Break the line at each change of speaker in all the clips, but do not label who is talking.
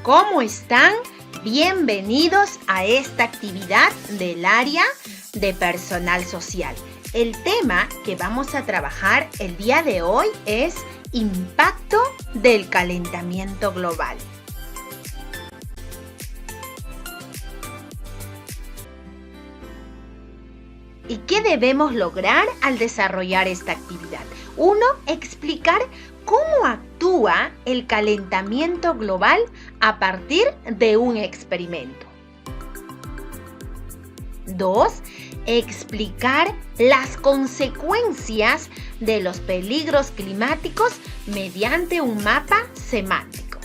¿Cómo están? Bienvenidos a esta actividad del área de personal social. El tema que vamos a trabajar el día de hoy es impacto del calentamiento global. ¿Y qué debemos lograr al desarrollar esta actividad? 1. Explicar cómo actúa el calentamiento global a partir de un experimento. 2. Explicar las consecuencias de los peligros climáticos mediante un mapa semántico.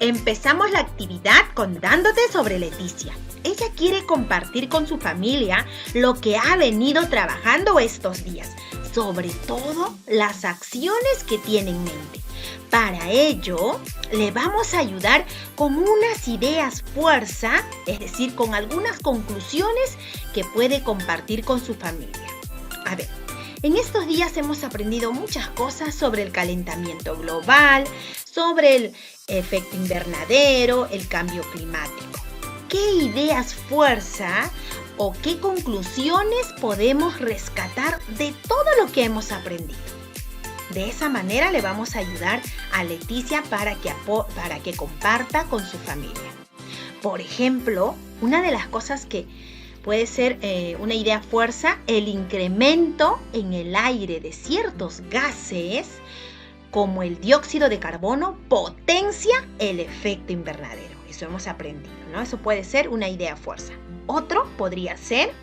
Empezamos la actividad contándote sobre Leticia. Ella quiere compartir con su familia lo que ha venido trabajando estos días, sobre todo las acciones que tiene en mente. Para ello, le vamos a ayudar con unas ideas fuerza, es decir, con algunas conclusiones que puede compartir con su familia. A ver, en estos días hemos aprendido muchas cosas sobre el calentamiento global, sobre el efecto invernadero, el cambio climático. ¿Qué ideas fuerza o qué conclusiones podemos rescatar de todo lo que hemos aprendido? De esa manera le vamos a ayudar a Leticia para que comparta con su familia. Por ejemplo, una de las cosas que puede ser una idea fuerza, el incremento en el aire de ciertos gases como el dióxido de carbono potencia el efecto invernadero. Eso hemos aprendido, ¿no? Eso puede ser una idea fuerza. Otro podría ser: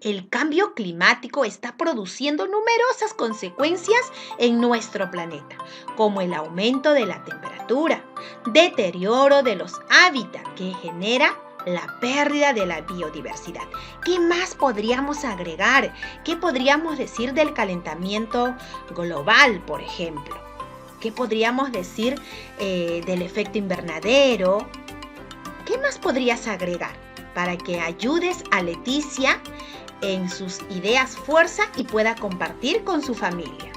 el cambio climático está produciendo numerosas consecuencias en nuestro planeta, como el aumento de la temperatura, deterioro de los hábitats que genera la pérdida de la biodiversidad. ¿Qué más podríamos agregar? ¿Qué podríamos decir del calentamiento global, por ejemplo? ¿Qué podríamos decir del efecto invernadero? ¿Qué más podrías agregar para que ayudes a Leticia en sus ideas fuerza y pueda compartir con su familia?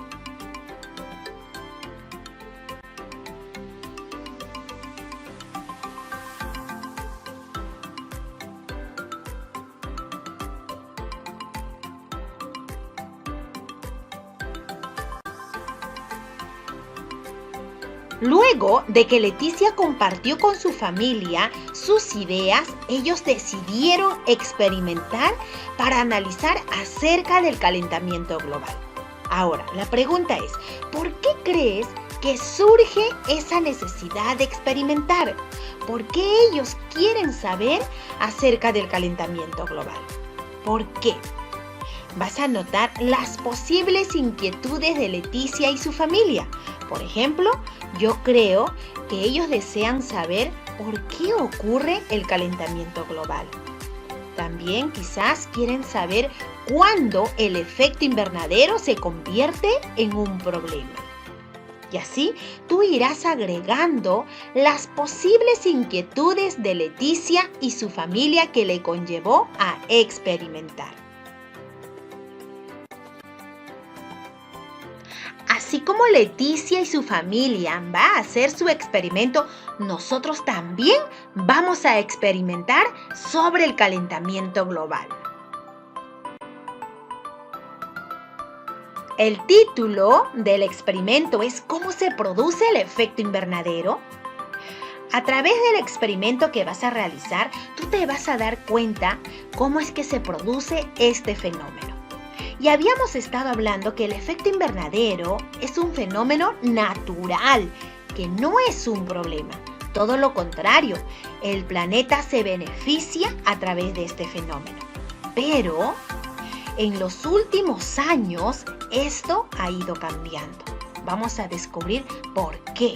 Luego de que Leticia compartió con su familia sus ideas, ellos decidieron experimentar para analizar acerca del calentamiento global. Ahora, la pregunta es: ¿por qué crees que surge esa necesidad de experimentar? ¿Por qué ellos quieren saber acerca del calentamiento global? ¿Por qué? Vas a notar las posibles inquietudes de Leticia y su familia. Por ejemplo, yo creo que ellos desean saber por qué ocurre el calentamiento global. También quizás quieren saber cuándo el efecto invernadero se convierte en un problema. Y así tú irás agregando las posibles inquietudes de Leticia y su familia que le conllevó a experimentar. Así como Leticia y su familia va a hacer su experimento, nosotros también vamos a experimentar sobre el calentamiento global. El título del experimento es ¿cómo se produce el efecto invernadero? A través del experimento que vas a realizar, tú te vas a dar cuenta cómo es que se produce este fenómeno. Y habíamos estado hablando que el efecto invernadero es un fenómeno natural, que no es un problema. Todo lo contrario, el planeta se beneficia a través de este fenómeno. Pero en los últimos años esto ha ido cambiando. Vamos a descubrir por qué.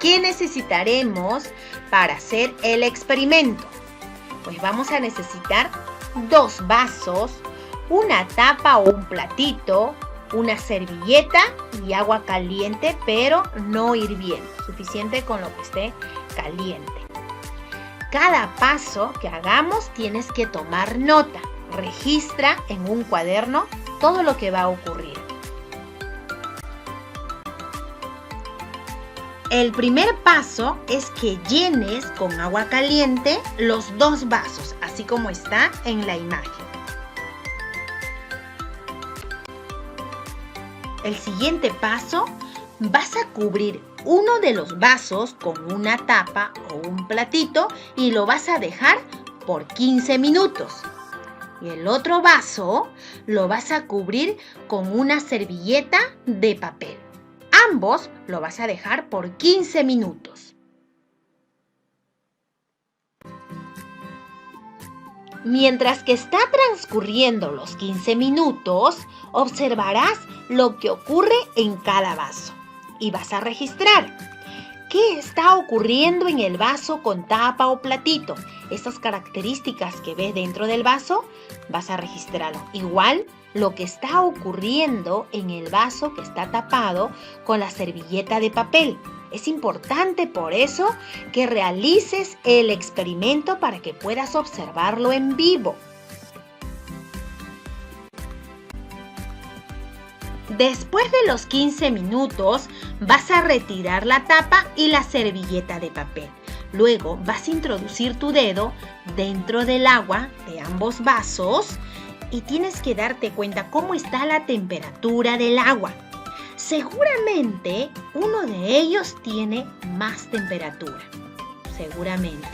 ¿Qué necesitaremos para hacer el experimento? Pues vamos a necesitar 2 vasos, una tapa o un platito, una servilleta y agua caliente, pero no hirviendo, suficiente con lo que esté caliente. Cada paso que hagamos tienes que tomar nota. registra en un cuaderno todo lo que va a ocurrir. El primer paso es que llenes con agua caliente los 2 vasos, así como está en la imagen. El siguiente paso, vas a cubrir uno de los vasos con una tapa o un platito y lo vas a dejar por 15 minutos. Y el otro vaso lo vas a cubrir con una servilleta de papel. Ambos lo vas a dejar por 15 minutos. Mientras que está transcurriendo los 15 minutos, observarás lo que ocurre en cada vaso y vas a registrar qué está ocurriendo en el vaso con tapa o platito. Estas características que ves dentro del vaso, vas a registrarlo. Igual lo que está ocurriendo en el vaso que está tapado con la servilleta de papel. Es importante por eso que realices el experimento para que puedas observarlo en vivo. Después de los 15 minutos, vas a retirar la tapa y la servilleta de papel. Luego vas a introducir tu dedo dentro del agua de ambos vasos y tienes que darte cuenta cómo está la temperatura del agua. Seguramente uno de ellos tiene más temperatura. Seguramente.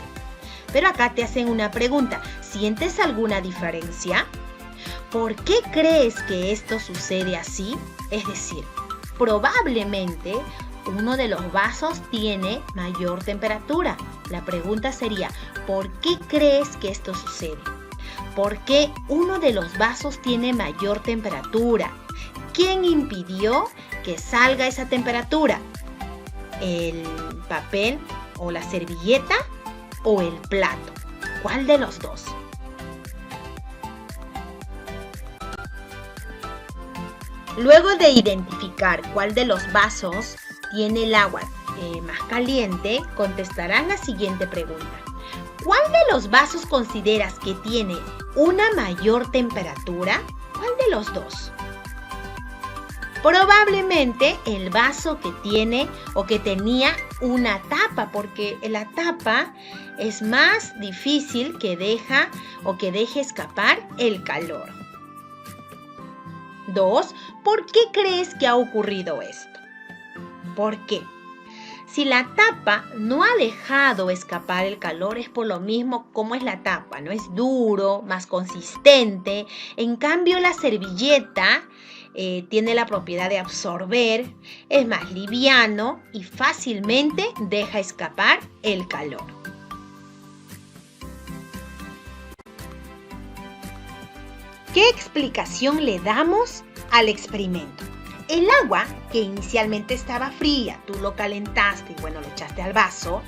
Pero acá te hacen una pregunta. ¿Sientes alguna diferencia? ¿Por qué crees que esto sucede así? Es decir, probablemente uno de los vasos tiene mayor temperatura. La pregunta sería, ¿por qué crees que esto sucede? ¿Por qué uno de los vasos tiene mayor temperatura? ¿Quién impidió que salga esa temperatura? ¿El papel o la servilleta o el plato? ¿Cuál de los dos? Luego de identificar cuál de los vasos tiene el agua más caliente, contestarás la siguiente pregunta. ¿Cuál de los vasos consideras que tiene una mayor temperatura? ¿Cuál de los dos? Probablemente el vaso que tiene o que tenía una tapa, porque la tapa es más difícil que deje escapar el calor. 2. ¿Por qué crees que ha ocurrido esto? ¿Por qué? Si la tapa no ha dejado escapar el calor, es por lo mismo como es la tapa, ¿no? Es duro, más consistente. En cambio, la servilleta tiene la propiedad de absorber, es más liviano y fácilmente deja escapar el calor. ¿Qué explicación le damos al experimento? El agua, que inicialmente estaba fría, tú lo calentaste y lo echaste al vaso,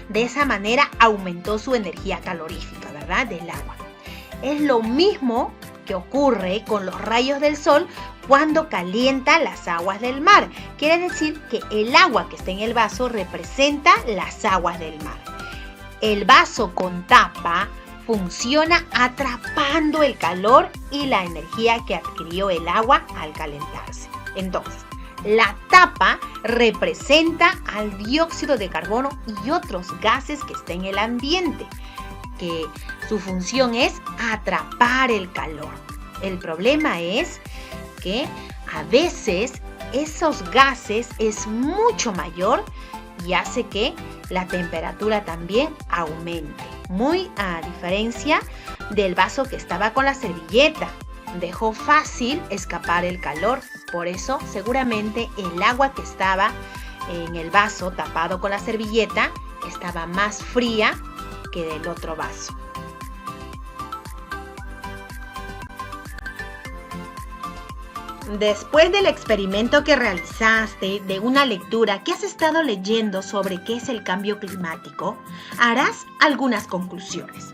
de esa manera aumentó su energía calorífica, ¿verdad? Del agua. Es lo mismo que ocurre con los rayos del sol cuando calienta las aguas del mar. Quiere decir que el agua que está en el vaso representa las aguas del mar. El vaso con tapa funciona atrapando el calor y la energía que adquirió el agua al calentarse. Entonces, la tapa representa al dióxido de carbono y otros gases que están en el ambiente, que su función es atrapar el calor. El problema es que a veces esos gases es mucho mayor y hace que la temperatura también aumente. Muy a diferencia del vaso que estaba con la servilleta. Dejó fácil escapar el calor. Por eso seguramente el agua que estaba en el vaso tapado con la servilleta estaba más fría que del otro vaso. Después del experimento que realizaste, de una lectura que has estado leyendo sobre qué es el cambio climático, harás algunas conclusiones.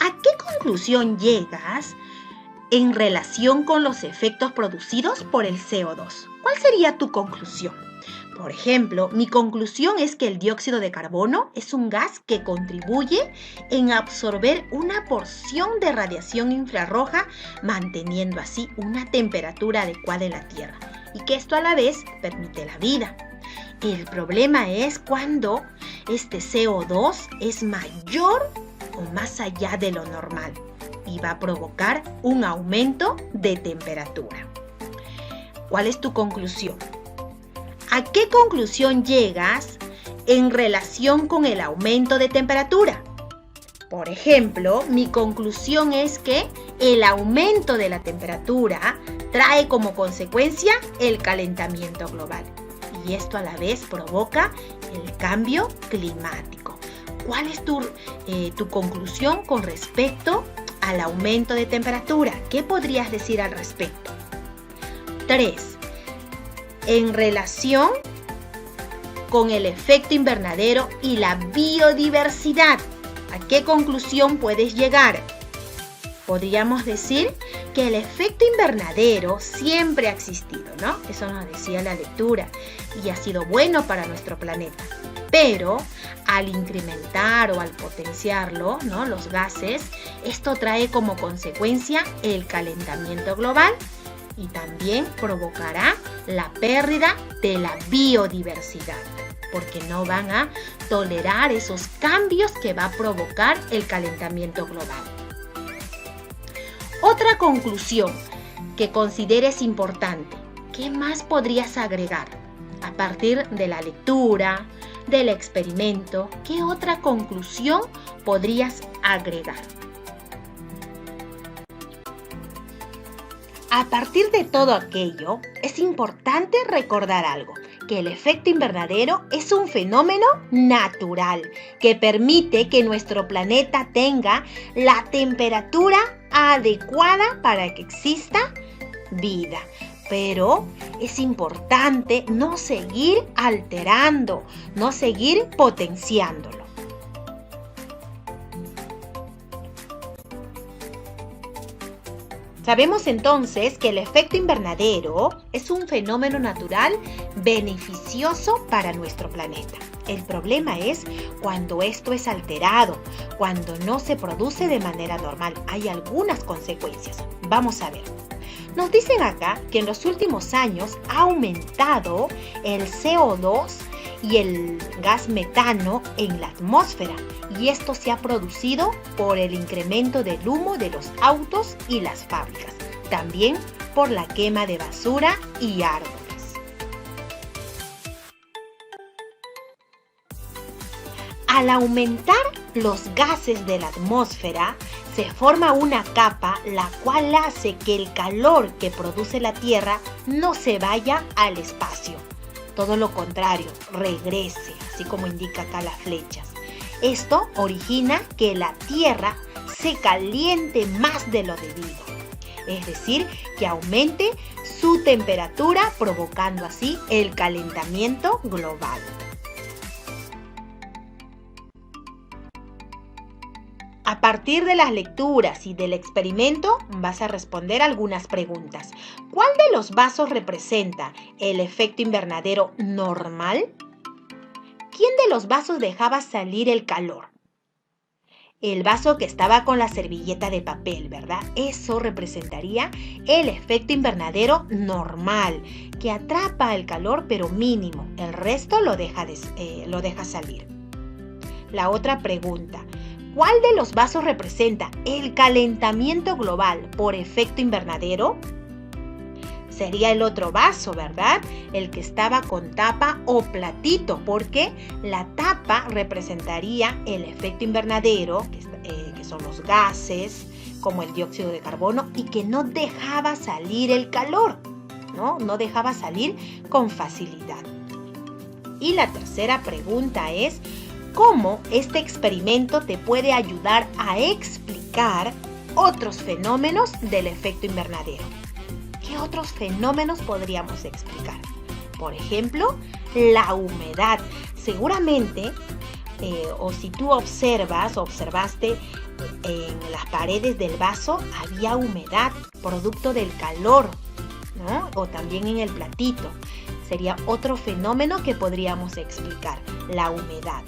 ¿A qué conclusión llegas en relación con los efectos producidos por el CO2? ¿Cuál sería tu conclusión? Por ejemplo, mi conclusión es que el dióxido de carbono es un gas que contribuye en absorber una porción de radiación infrarroja, manteniendo así una temperatura adecuada en la Tierra, y que esto a la vez permite la vida. El problema es cuando este CO2 es mayor o más allá de lo normal y va a provocar un aumento de temperatura. ¿Cuál es tu conclusión? ¿A qué conclusión llegas en relación con el aumento de temperatura? Por ejemplo, mi conclusión es que el aumento de la temperatura trae como consecuencia el calentamiento global y esto a la vez provoca el cambio climático. ¿Cuál es tu conclusión con respecto al aumento de temperatura? ¿Qué podrías decir al respecto? 3. En relación con el efecto invernadero y la biodiversidad, ¿a qué conclusión puedes llegar? Podríamos decir que el efecto invernadero siempre ha existido, ¿no? Eso nos decía la lectura y ha sido bueno para nuestro planeta. Pero al incrementar o al potenciarlo, ¿no? Los gases, esto trae como consecuencia el calentamiento global y también provocará la pérdida de la biodiversidad, porque no van a tolerar esos cambios que va a provocar el calentamiento global. Otra conclusión que consideres importante, ¿qué más podrías agregar? A partir de la lectura, del experimento, ¿qué otra conclusión podrías agregar? A partir de todo aquello, es importante recordar algo, que el efecto invernadero es un fenómeno natural que permite que nuestro planeta tenga la temperatura adecuada para que exista vida. Pero es importante no seguir alterando, no seguir potenciándolo. Sabemos entonces que el efecto invernadero es un fenómeno natural beneficioso para nuestro planeta. El problema es cuando esto es alterado, cuando no se produce de manera normal. Hay algunas consecuencias. Vamos a ver. Nos dicen acá que en los últimos años ha aumentado el CO2 y el gas metano en la atmósfera, y esto se ha producido por el incremento del humo de los autos y las fábricas, también por la quema de basura y árboles. Al aumentar los gases de la atmósfera, se forma una capa la cual hace que el calor que produce la Tierra no se vaya al espacio. Todo lo contrario, regrese, así como indica acá las flechas. Esto origina que la Tierra se caliente más de lo debido, es decir, que aumente su temperatura, provocando así el calentamiento global. A partir de las lecturas y del experimento vas a responder algunas preguntas. ¿Cuál de los vasos representa el efecto invernadero normal? ¿Quién de los vasos dejaba salir el calor? El vaso que estaba con la servilleta de papel, ¿verdad? Eso representaría el efecto invernadero normal, que atrapa el calor pero mínimo. El resto lo deja salir. La otra pregunta. ¿Cuál de los vasos representa el calentamiento global por efecto invernadero? Sería el otro vaso, ¿verdad? El que estaba con tapa o platito, porque la tapa representaría el efecto invernadero, que son los gases, como el dióxido de carbono, y que no dejaba salir el calor, ¿no? No dejaba salir con facilidad. Y la tercera pregunta es, ¿cómo este experimento te puede ayudar a explicar otros fenómenos del efecto invernadero? ¿Qué otros fenómenos podríamos explicar? Por ejemplo, la humedad. Seguramente, o si tú observaste en las paredes del vaso, había humedad, producto del calor, ¿no? O también en el platito. sería otro fenómeno que podríamos explicar, la humedad.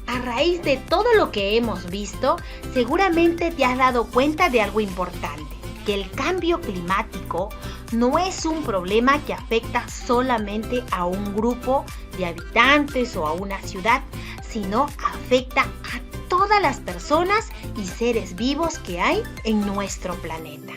A raíz de todo lo que hemos visto, seguramente te has dado cuenta de algo importante, que el cambio climático no es un problema que afecta solamente a un grupo de habitantes o a una ciudad, sino afecta a todas las personas y seres vivos que hay en nuestro planeta.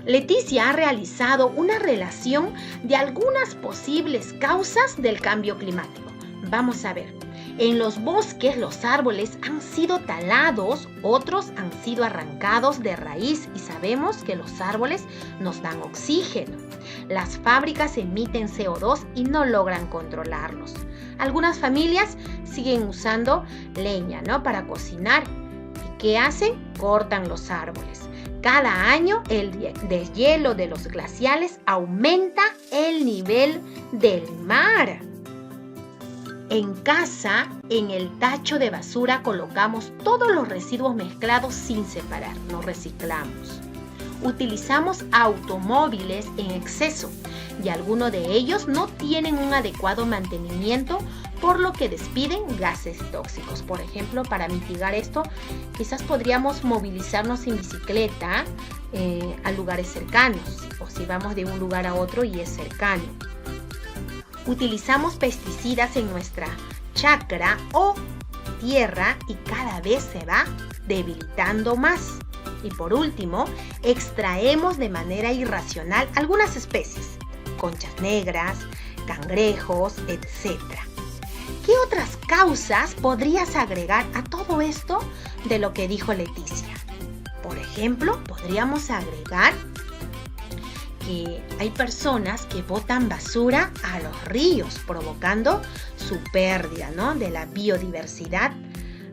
Leticia ha realizado una relación de algunas posibles causas del cambio climático. Vamos a ver. En los bosques los árboles han sido talados, otros han sido arrancados de raíz y sabemos que los árboles nos dan oxígeno. Las fábricas emiten CO2 y no logran controlarlos. Algunas familias siguen usando leña, para cocinar. ¿Y qué hacen? Cortan los árboles. Cada año el deshielo de los glaciales aumenta el nivel del mar. En casa, en el tacho de basura colocamos todos los residuos mezclados sin separar, no reciclamos. Utilizamos automóviles en exceso y algunos de ellos no tienen un adecuado mantenimiento, por lo que despiden gases tóxicos. Por ejemplo, para mitigar esto, quizás podríamos movilizarnos en bicicleta a lugares cercanos, o si vamos de un lugar a otro y es cercano. Utilizamos pesticidas en nuestra chacra o tierra y cada vez se va debilitando más. Y por último, extraemos de manera irracional algunas especies, conchas negras, cangrejos, etc. ¿Qué otras causas podrías agregar a todo esto de lo que dijo Leticia? Por ejemplo, podríamos agregar que hay personas que botan basura a los ríos, provocando su pérdida, de la biodiversidad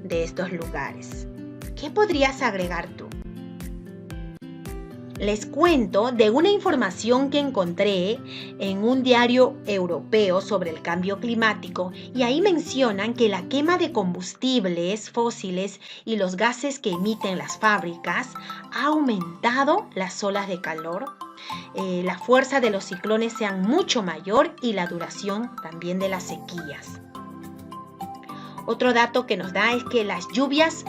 de estos lugares. ¿Qué podrías agregar tú? Les cuento de una información que encontré en un diario europeo sobre el cambio climático y ahí mencionan que la quema de combustibles fósiles y los gases que emiten las fábricas ha aumentado las olas de calor, la fuerza de los ciclones sean mucho mayor y la duración también de las sequías. Otro dato que nos da es que las lluvias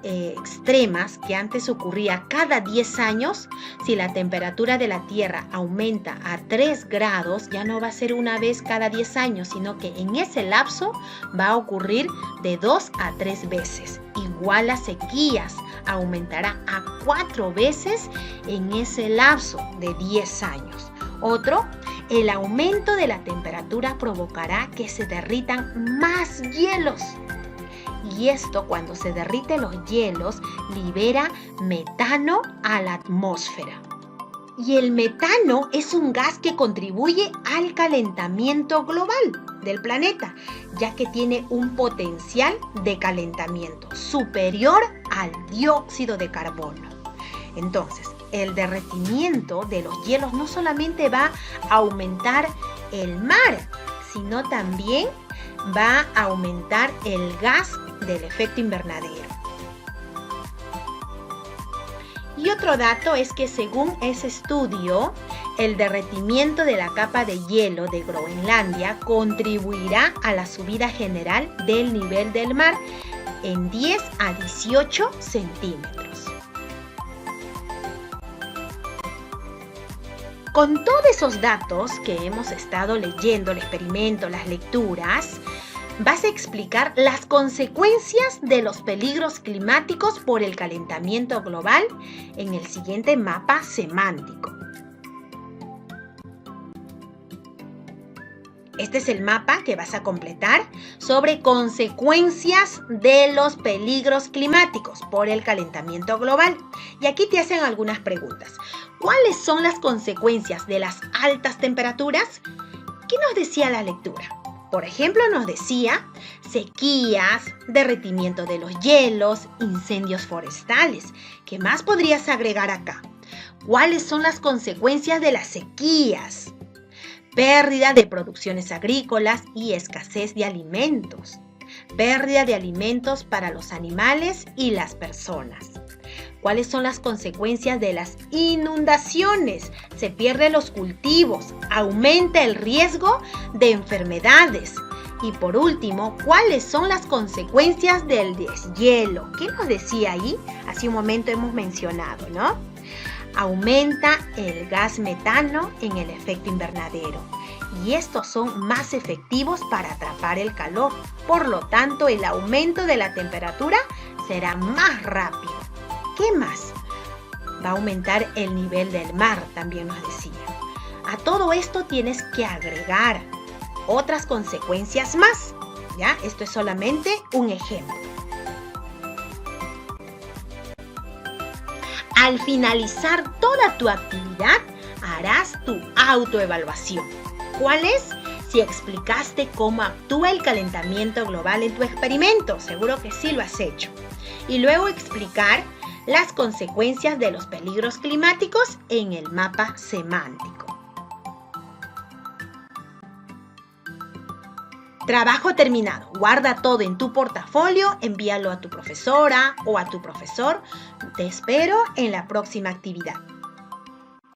extremas que antes ocurría cada 10 años, si la temperatura de la Tierra aumenta a 3 grados, ya no va a ser una vez cada 10 años, sino que en ese lapso va a ocurrir de 2 a 3 veces. Igual las sequías aumentará a 4 veces en ese lapso de 10 años. Otro, el aumento de la temperatura provocará que se derritan más hielos. Y esto, cuando se derriten los hielos, libera metano a la atmósfera. Y el metano es un gas que contribuye al calentamiento global del planeta, ya que tiene un potencial de calentamiento superior al dióxido de carbono. Entonces, el derretimiento de los hielos no solamente va a aumentar el mar, sino también va a aumentar el gas del efecto invernadero. Y otro dato es que según ese estudio, el derretimiento de la capa de hielo de Groenlandia contribuirá a la subida general del nivel del mar en 10 a 18 centímetros. Con todos esos datos que hemos estado leyendo, el experimento, las lecturas, vas a explicar las consecuencias de los peligros climáticos por el calentamiento global en el siguiente mapa semántico. Este es el mapa que vas a completar sobre consecuencias de los peligros climáticos por el calentamiento global. Y aquí te hacen algunas preguntas. ¿Cuáles son las consecuencias de las altas temperaturas? ¿Qué nos decía la lectura? Por ejemplo, nos decía sequías, derretimiento de los hielos, incendios forestales. ¿Qué más podrías agregar acá? ¿Cuáles son las consecuencias de las sequías? Pérdida de producciones agrícolas y escasez de alimentos. pérdida de alimentos para los animales y las personas. ¿Cuáles son las consecuencias de las inundaciones? Se pierden los cultivos, aumenta el riesgo de enfermedades. Y por último, ¿cuáles son las consecuencias del deshielo? ¿Qué nos decía ahí? Hace un momento hemos mencionado, ¿no? Aumenta el gas metano en el efecto invernadero. Y estos son más efectivos para atrapar el calor. Por lo tanto, el aumento de la temperatura será más rápido. ¿Qué más? Va a aumentar el nivel del mar, también nos decía. A todo esto tienes que agregar otras consecuencias más, ¿ya? Esto es solamente un ejemplo. Al finalizar toda tu actividad, harás tu autoevaluación. ¿Cuál es? Si explicaste cómo actúa el calentamiento global en tu experimento, seguro que sí lo has hecho. Y luego explicar las consecuencias de los peligros climáticos en el mapa semántico. Trabajo terminado. Guarda todo en tu portafolio, envíalo a tu profesora o a tu profesor. Te espero en la próxima actividad.